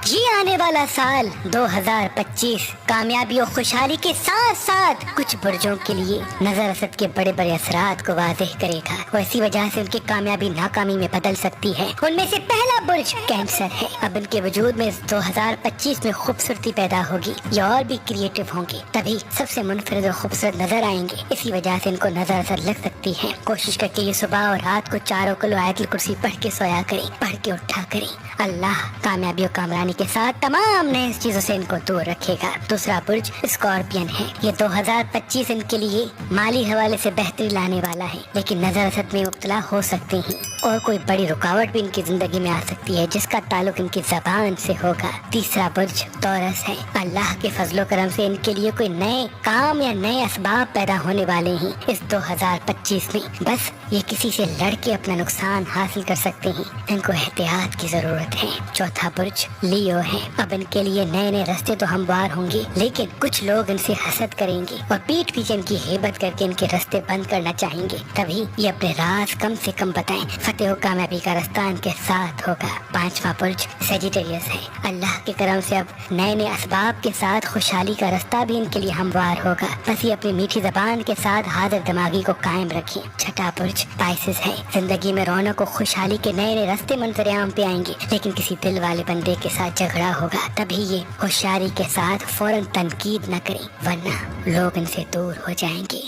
یہ آنے والا سال 2025 کامیابی اور خوشحالی کے ساتھ ساتھ کچھ برجوں کے لیے نظر اثر کے بڑے بڑے اثرات کو واضح کرے گا اور اسی وجہ سے ان کی کامیابی ناکامی میں بدل سکتی ہے۔ ان میں سے پہلا برج کینسر ہے۔ اب ان کے وجود میں 2025 میں خوبصورتی پیدا ہوگی، یہ اور بھی کریٹو ہوں گے، تبھی سب سے منفرد اور خوبصورت نظر آئیں گے۔ اسی وجہ سے ان کو نظر اثر لگ سکتی ہے۔ کوشش کر کے یہ صبح اور رات کو 4 کلو آیت الکرسی پڑھ کے سویا کریں، پڑھ کے اٹھا کریں۔ اللہ کامیابی اور کامرانی کے ساتھ تمام نئے چیزوں سے ان کو دور رکھے گا۔ دوسرا برج اسکارپین ہے۔ یہ 2025 ان کے لیے مالی حوالے سے بہتری لانے والا ہے، لیکن نظر اثر میں مبتلا ہو سکتے ہیں اور کوئی بڑی رکاوٹ بھی ان کی زندگی میں آ سکتی ہے جس کا تعلق ان کی زبان سے ہوگا۔ تیسرا برج توراس ہے۔ اللہ کے فضل و کرم سے ان کے لیے کوئی نئے کام یا نئے اسباب پیدا ہونے والے ہیں اس 2025 میں، بس یہ کسی سے لڑ کے اپنا نقصان حاصل کر سکتے ہیں، ان کو احتیاط کی ضرورت ہے۔ چوتھا برج لیو ہے۔ اب ان کے لیے نئے نئے راستے تو ہموار ہوں گے، لیکن کچھ لوگ ان سے حسد کریں گے اور پیٹھ پیچھے ان کی ہیبت کر کے ان کے راستے بند کرنا چاہیں گے، تبھی یہ اپنے راز کم سے کم بتائیں۔ فتح و کامیابی کا راستہ ان کے ساتھ ہوگا۔ پانچواں برج سیجیٹیریس ہے۔ اللہ کے کرم سے اب نئے نئے اسباب کے ساتھ خوشحالی کا راستہ بھی ان کے لیے ہموار ہوگا، بس یہ اپنی میٹھی زبان کے ساتھ حاضر دماغی کو قائم رکھیں۔ چھٹا برج پائسس ہے۔ زندگی میں رونق و خوشحالی کے نئے نئے راستے منظر عام پہ آئیں گے، لیکن کسی دل والے بندے کے ساتھ جھگڑا ہوگا، تبھی یہ ہوشیاری کے ساتھ فوراً تنقید نہ کریں ورنہ لوگ ان سے دور ہو جائیں گے۔